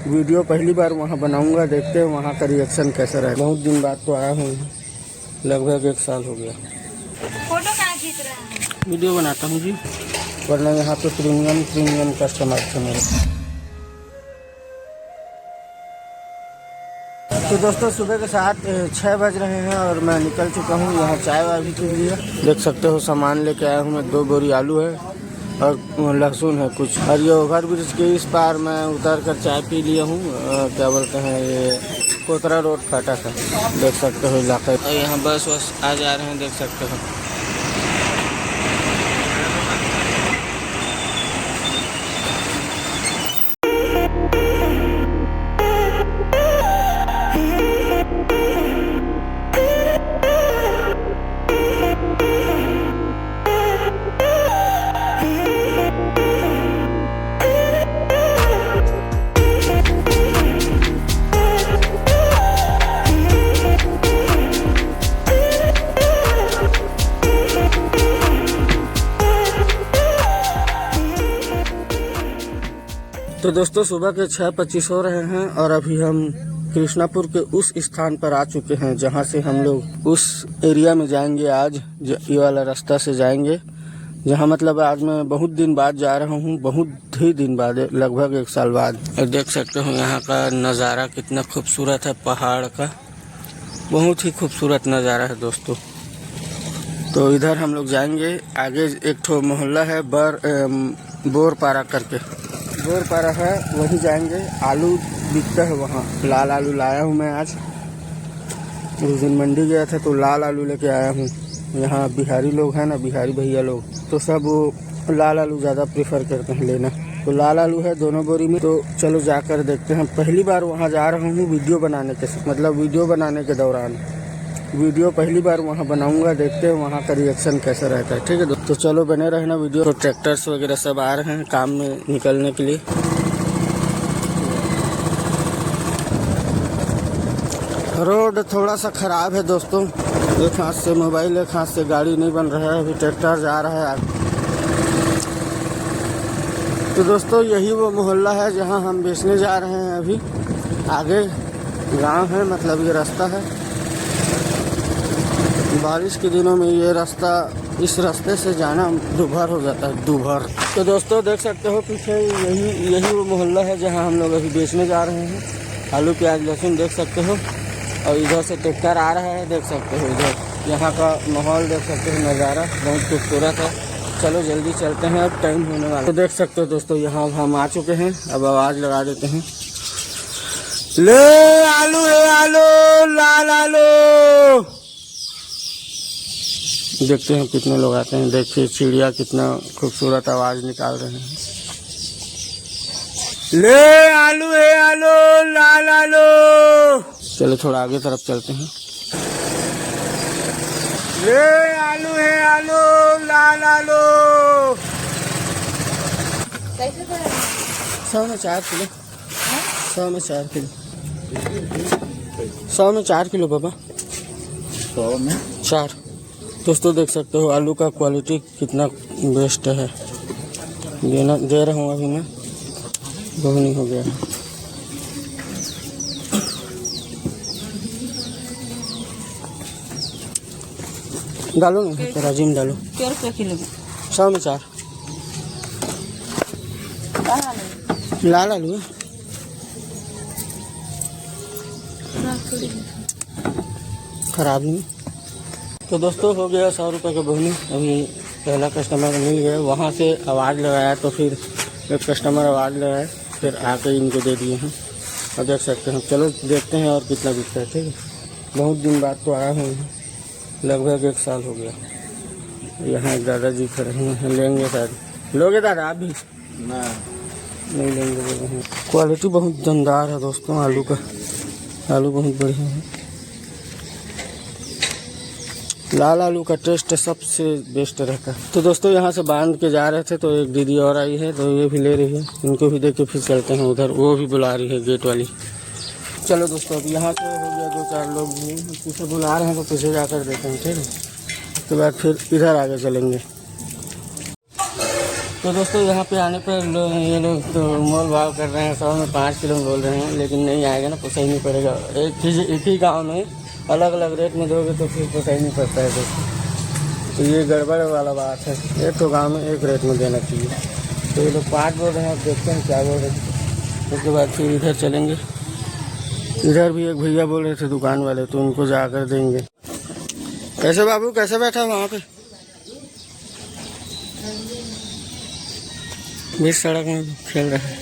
Video पहली बार वहाँ बनाऊंगा, देखते हैं वहाँ का रिएक्शन कैसा रहा। बहुत दिन बाद तो आया हूँ, लगभग 1 साल हो गया। फोटो कहाँ खींच रहा है? वीडियो बनाता हूँ जी, वरना यहाँ पे प्रीमियम कस्टमर थे मेरे। तो दोस्तों सुबह के 6 बज रहे हैं और मैं निकल चुका हूँ यहाँ चाय वाय भी पी लिया। देख सकते हो सामान लेके आया हूँ मैं, 2 बोरी आलू है और लहसुन है कुछ। और ये ओवर ब्रिज के इस पार मैं उतर कर चाय पी लिया हूँ। क्या बोलते हैं, ये कोतरा रोड फाटक है, देख सकते हो इलाका। और यहाँ बस आ जा रहे हैं, देख सकते हो। तो दोस्तों सुबह के 6:25 हो रहे हैं और अभी हम कृष्णापुर के उस स्थान पर आ चुके हैं जहां से हम लोग उस एरिया में जाएंगे। आज ये वाला रास्ता से जाएंगे, जहां मतलब आज मैं बहुत दिन बाद जा रहा हूं, बहुत ही दिन बाद, लगभग 1 साल बाद। और देख सकते हो यहाँ का नज़ारा कितना खूबसूरत है, पहाड़ का बहुत ही खूबसूरत नज़ारा है दोस्तों। तो इधर हम लोग जाएंगे। आगे एक ठो मोहल्ला है बोरपारा करके, बोरपारा है, वहीं जाएंगे। आलू बिकता है वहाँ, लाल आलू लाया हूँ मैं आज। उस दिन मंडी गया था तो लाल आलू लेके आया हूँ। यहाँ बिहारी लोग हैं ना, बिहारी भैया लोग, तो सब वो लाल आलू ज़्यादा प्रेफर करते हैं लेना। तो लाल आलू है 2 बोरी में। तो चलो जाकर देखते हैं। पहली बार वहाँ जा रहा हूँ वीडियो बनाने के, मतलब वीडियो बनाने के दौरान। वीडियो पहली बार वहाँ बनाऊंगा, देखते हैं वहाँ का रिएक्शन कैसा रहता है। ठीक है तो चलो बने रहना वीडियो। तो ट्रैक्टर्स वगैरह सब आ रहे हैं काम में निकलने के लिए। रोड थोड़ा सा ख़राब है दोस्तों, एक हाथ से मोबाइल एक हाथ से गाड़ी नहीं बन रहा है। अभी ट्रैक्टर जा रहा है। तो दोस्तों यही वो मोहल्ला है जहाँ हम बेचने जा रहे हैं। अभी आगे गांव है, मतलब ये रास्ता है। बारिश के दिनों में ये रास्ता, इस रास्ते से जाना दुभर हो जाता है, दुभर। तो दोस्तों देख सकते हो पीछे यही वो मोहल्ला है जहां हम लोग अभी बेचने जा रहे हैं। आलू प्याज लहसुन देख सकते हो। और इधर से ट्रैक्टर आ रहा है, देख सकते हो। इधर यहाँ का माहौल देख सकते हो, नज़ारा बहुत खूबसूरत है। चलो जल्दी चलते हैं, अब टाइम होने वाला। तो देख सकते हो दोस्तों यहाँ हम आ चुके हैं। अब आवाज़ लगा देते हैं, ले आलू है, आलू लाल आलू। देखते हैं कितने लोग आते हैं। देखिए चिड़िया कितना खूबसूरत आवाज निकाल रहे हैं। ले आलू है, आलू लाल आलू। चलो थोड़ा आगे तरफ चलते हैं। ले आलू है, आलू लाल आलू। 100 में 4 किलो, 100 में 4 किलो, 100 में 4 किलो बाबा, 100 में 4। दोस्तों देख सकते हो आलू का क्वालिटी कितना बेस्ट है। दे रहा हूँ अभी मैं, बहुत नहीं हो गया है। डालो ना तराजी में डालो। क्या रुपये किलो? 100 में 4। लाल आलू है, खराब नहीं। तो दोस्तों हो गया 100 रुपये का बोहनी। अभी पहला कस्टमर मिल गया, वहाँ से आवाज़ लगाया तो फिर एक कस्टमर आवाज़ लगाया, फिर आके इनको दे दिए हैं। और देख सकते हैं, चलो देखते हैं और कितना बिकता है। ठीक है, बहुत दिन बाद तो आया हूँ, लगभग 1 साल हो गया। यहाँ एक दादाजी खड़े हैं, लेंगे शायद। लोगे दादा आप भी? नहीं लेंगे बोल रहे हैं। क्वालिटी बहुत दमदार है दोस्तों आलू का, आलू बहुत बढ़िया है। लाल आलू का टेस्ट सबसे बेस्ट रहता है। तो दोस्तों यहाँ से बांध के जा रहे थे तो एक दीदी और आई है, तो ये भी ले रही है। इनको भी देख के फिर चलते हैं उधर, वो भी बुला रही है गेट वाली। चलो दोस्तों अब यहाँ से हो गया 2-4 लोग भी पीछे बुला रहे हैं, तो पीछे जाकर देते हैं। ठीक है, उसके बाद फिर इधर आगे चलेंगे। तो दोस्तों यहाँ पे आने पर ये लोग तो मोल भाव कर रहे हैं, 100 में 5 किलो बोल रहे हैं, लेकिन नहीं आएगा ना, पोसाई नहीं पड़ेगा। एक ही गांव में अलग अलग रेट में दोगे तो फिर पोसाई नहीं पड़ता है दोस्तों। तो ये गड़बड़ वाला बात है, एक तो गाँव में एक रेट में देना चाहिए। तो ये लोग 5 बोल रहे हैं, अब देखते हैं क्या बोल रहे हैं। उसके बाद फिर इधर चलेंगे। इधर भी एक भैया बोल रहे थे दुकान वाले, तो उनको जाकर देंगे। कैसे बाबू, कैसे बैठा वहाँ पे बीच सड़क में खेल रहा है।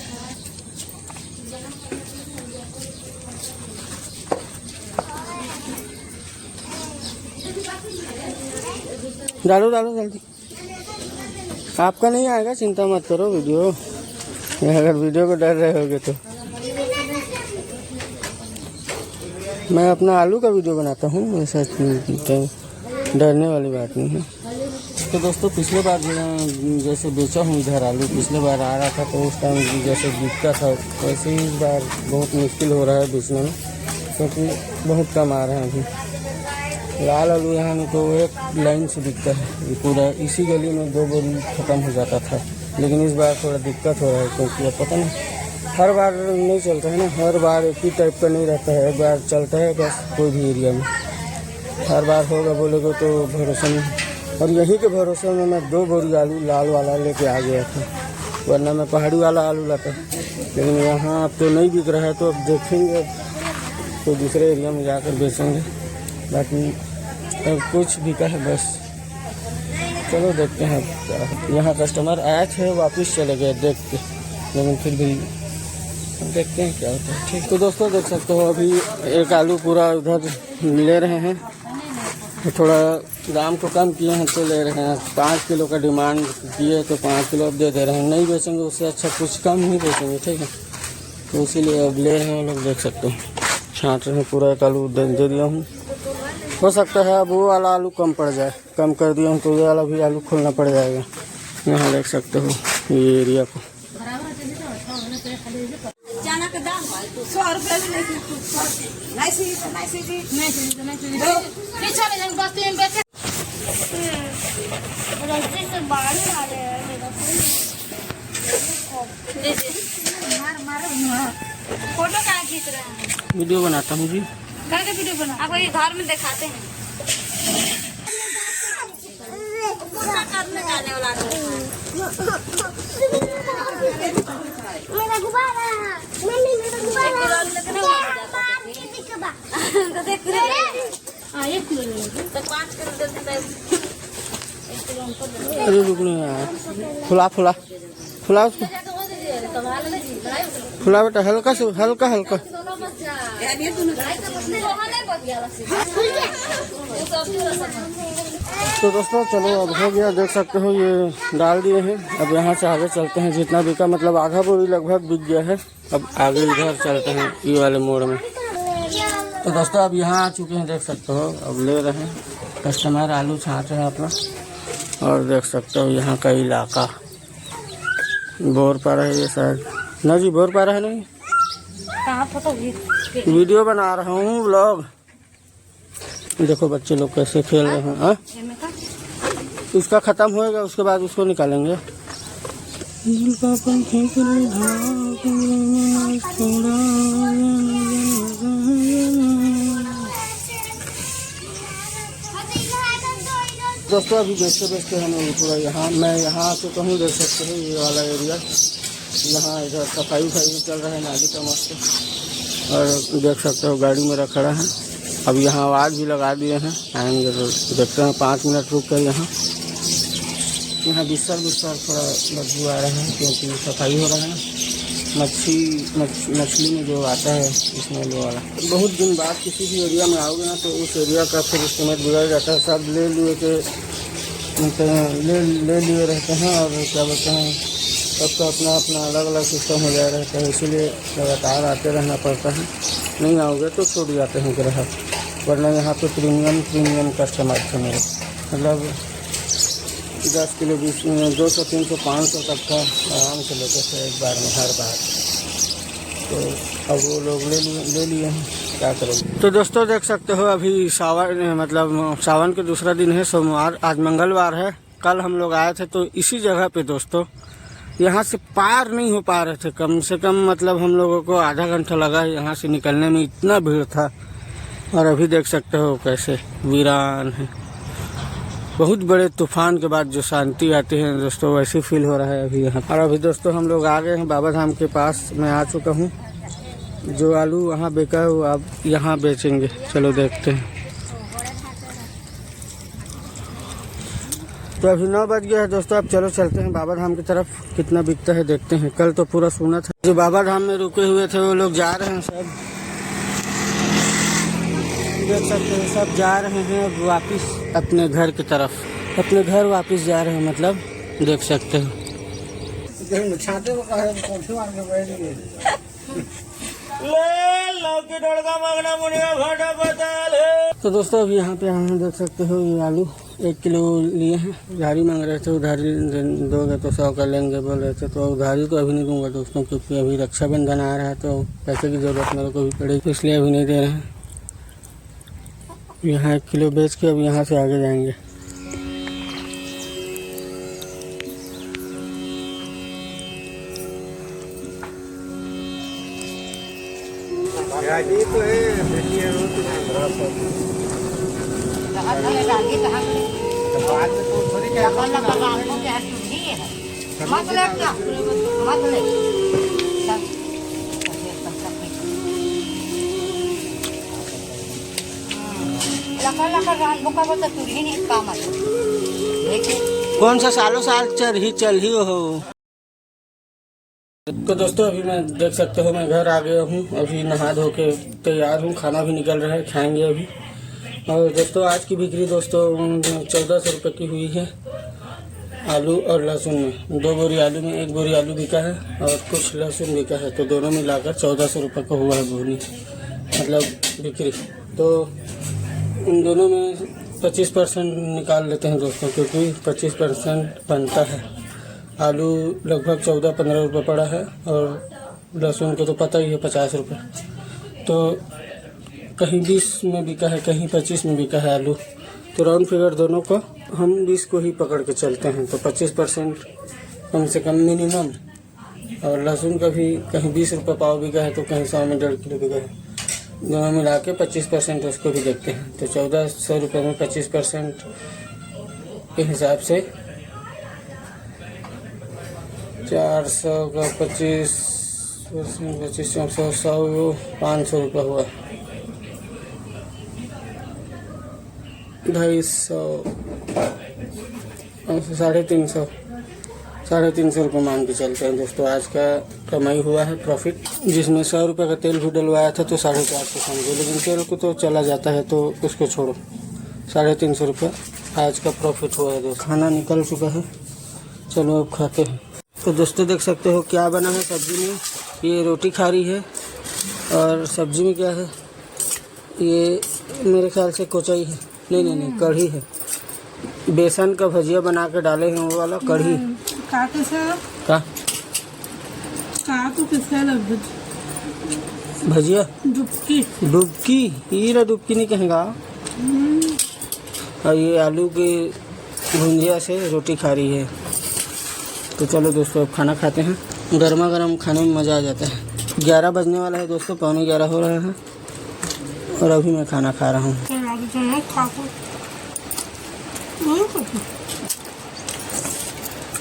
डालो डालो जल्दी, आपका नहीं आएगा, चिंता मत करो। वीडियो अगर वीडियो को डर रहे होगे तो मैं अपना आलू का वीडियो बनाता हूँ, ऐसा डरने वाली बात नहीं है। तो दोस्तों पिछले बार जैसे बेचा हूँ इधर आलू, पिछले बार आ रहा था तो उस टाइम जैसे बिकता था, वैसे ही इस बार बहुत मुश्किल हो रहा है बेचने में, क्योंकि बहुत कम आ रहे हैं अभी। लाल आलू यहाँ में तो एक लाइन से बिकता है, पूरा इसी गली में 2 बोरी ख़त्म हो जाता था। लेकिन इस बार थोड़ा दिक्कत हो रहा है, क्योंकि अब पता नहीं हर बार नहीं चलता है ना, हर बार एक ही टाइप का नहीं रहता है। एक बार चलता है बस कोई भी एरिया में, हर बार होगा बोलेगा तो भरोसा नहीं। और यहीं के भरोसे में मैं 2 बोरी आलू लाल वाला लेके आ गया था, वरना मैं पहाड़ी वाला आलू लाता। लेकिन यहाँ अब तो नहीं बिक रहा है, तो अब देखेंगे तो दूसरे एरिया में जाकर बेचेंगे। बाकी अब कुछ बिका है बस, चलो देखते हैं। यहाँ कस्टमर आए थे, वापस चले गए देख के, लेकिन फिर भी देखते हैं क्या होता है। ठीक, तो दोस्तों देख सकते हो अभी एक आलू पूरा उधर ले रहे हैं, तो थोड़ा दाम को कम किए हैं तो ले रहे हैं। 5 किलो का डिमांड किए तो 5 किलो अब दे दे रहे हैं। नहीं बेचेंगे उससे अच्छा कुछ कम ही बेचेंगे, ठीक है। तो इसीलिए अब ले रहे हैं लोग, देख सकते हो छाँट रहे हैं। पूरा एक आलू दे दिया हूँ, हो सकता है अब वो वाला आलू कम पड़ जाए, कम कर दिया हूँ तो ये वाला भी आलू खोलना पड़ जाएगा। यहाँ देख सकते हो ये एरिया को। चना का दाम 100 रुपये भी फोटो कहाँ खींच रहे हैं? वीडियो बनाता हूँ जी। करके वीडियो बना, आपको ये घर में दिखाते हैं। मेरा गुब्बारा, मम्मी मेरा गुब्बारा, एक किलो तो 5 किलो देते हैं। अरे रुकने यार, फुला फुला फुला उसको, फुला बेटा, हल्का से हल्का हल्का। तो दोस्तों चलो अब हो गया, देख सकते हो ये डाल दिए हैं। अब यहाँ से आगे चलते हैं, जितना बिका मतलब आधा बोरी लगभग बिक गया है। अब आगे इधर चलते हैं ये वाले मोड़ में। तो दोस्तों अब यहाँ आ चुके हैं, देख सकते हो अब ले रहे हैं कस्टमर, आलू छाँट रहे हैं अपना। और देख सकते हो यहाँ का इलाका बोरपारा है ये शायद, ना जी बोरपारा है नहीं, कहाँ फोटो वीडियो बना रहा हूँ व्लॉग। देखो बच्चे लोग कैसे खेल रहे हैं। हाँ इसका ख़त्म होएगा, उसके बाद उसको निकालेंगे। दोस्तों अभी बेचते बेचते हम पूरा यहाँ, मैं यहाँ आके कहूँ देख सकते हो ये वाला एरिया, यहाँ इधर सफाई भी चल रहा है नाली का मस्त। और देख सकते हो गाड़ी मेरा खड़ा है। अब यहाँ आवाज़ भी लगा दिए हैं, आएंगे तो देखते हैं 5 मिनट रुक कर। यहाँ बिस्तर थोड़ा बदबू आ रहा है, क्योंकि सफाई हो रहा है। मछली में जो आता है इसमें वो वाला। बहुत दिन बाद किसी भी एरिया में आओगे ना तो उस एरिया का फिर इस्तेमाल बिगड़ जाता है। सब ले लिए रहते हैं, और क्या बोलते हैं सबका अपना अपना अलग अलग सिस्टम हो जाया रहता है, इसीलिए लगातार आते रहना पड़ता है। नहीं आओगे तो छूट जाते हैं ग्राहक, वरना यहाँ पे प्रीमियम कस्टमर थे मेरे, मतलब 10 किलो 20 200 300 500 तक का आराम से लेते थे एक बार में हर बार। तो अब वो लोग ले लिए हैं, क्या करोगे। तो दोस्तों देख सकते हो अभी सावन, मतलब सावन के दूसरा दिन है, सोमवार, आज मंगलवार है। कल हम लोग आए थे तो इसी जगह पे दोस्तों यहाँ से पार नहीं हो पा रहे थे, कम से कम मतलब हम लोगों को आधा घंटा लगा यहाँ से निकलने में, इतना भीड़ था। और अभी देख सकते हो कैसे वीरान है। बहुत बड़े तूफान के बाद जो शांति आती है दोस्तों, वैसे फील हो रहा है अभी यहाँ। और अभी दोस्तों हम लोग आ गए हैं बाबा धाम के पास, मैं आ चुका हूँ। जो आलू वहाँ बेचा है वो अब यहाँ बेचेंगे, चलो देखते हैं। तो अभी 9 बज गया है दोस्तों, अब चलो चलते हैं बाबा धाम की तरफ, कितना बिकता है देखते हैं। कल तो पूरा सुना था। जो बाबा धाम में रुके हुए थे वो लोग जा रहे हैं, सब देख सकते हैं, सब जा रहे हैं वापिस अपने घर की तरफ, अपने घर वापिस जा रहे हैं, मतलब देख सकते हैं। तो दोस्तों अभी यहाँ पे हम देख सकते हो ये आलू 1 किलो लिए हैं। उधारी मांग रहे थे, उधारी दोगे तो 100 का लेंगे बोल रहे थे, तो उधारी तो अभी नहीं दूंगा दोस्तों, क्योंकि अभी रक्षाबंधन आ रहा है तो पैसे की ज़रूरत मेरे को भी पड़ेगी, इसलिए अभी नहीं दे रहे हैं। यहाँ 1 किलो बेच के अब यहाँ से आगे जाएंगे। कौन सा सालों साल चल ही हो। तो दोस्तों अभी मैं देख सकते हो मैं घर आ गया हूँ, अभी नहा धो के तैयार हूँ, खाना भी निकल रहा है, खाएंगे अभी। और दोस्तों आज की बिक्री दोस्तों 1400 रुपये की हुई है आलू और लहसुन में। 2 बोरी आलू में 1 बोरी आलू बिका है और कुछ लहसुन बिका है, तो दोनों मिलाकर 1400 रुपये का हुआ है बोरी, मतलब बिक्री। तो इन दोनों में 25% निकाल लेते हैं दोस्तों, क्योंकि 25% बनता है। आलू लगभग 14-15 रुपये पड़ा है और लहसुन को तो पता ही है 50 रुपये। तो कहीं 20 में बिका है, कहीं 25 में बिका है आलू, तो राउंड फिगर दोनों को हम 20 को ही पकड़ के चलते हैं। तो 25% कम से कम मिनिमम। और लहसुन का भी कहीं 20 रुपये पाव बिका है, तो कहीं 100 में 1.5 किलो बिका है, दोनों मिला के 25% उसको भी देखते हैं। तो 1400 रुपये में 25% के हिसाब से 400 का 25 400 100 500 रुपये हुआ, 250 350 रुपये मान के चलते हैं दोस्तों। आज का कमाई हुआ है प्रॉफिट, जिसमें 100 रुपये का तेल भी डलवाया था तो 450 समझो, लेकिन तेल को तो चला जाता है तो उसको छोड़ो। 350 रुपये आज का प्रॉफिट हुआ है दोस्तों। खाना निकल चुका है, चलो अब खाते हैं। तो दोस्तों देख सकते हो क्या बना है सब्जी में, ये रोटी खा रही है और सब्जी में क्या है, ये मेरे ख्याल से कोचई है, नहीं कढ़ी है। बेसन का भजिया बना के डाले हैं, वो वाला कढ़ी का तो भजिया डुबकी हीरा डुबकी नहीं कहेगा। और ये आलू की भुंजिया से रोटी खा रही है। तो चलो दोस्तों अब खाना खाते हैं, गर्मा गर्म खाने में मज़ा आ जाता है। 11 बजने वाला है दोस्तों, 11:15 हो रहा है और अभी मैं खाना खा रहा हूँ।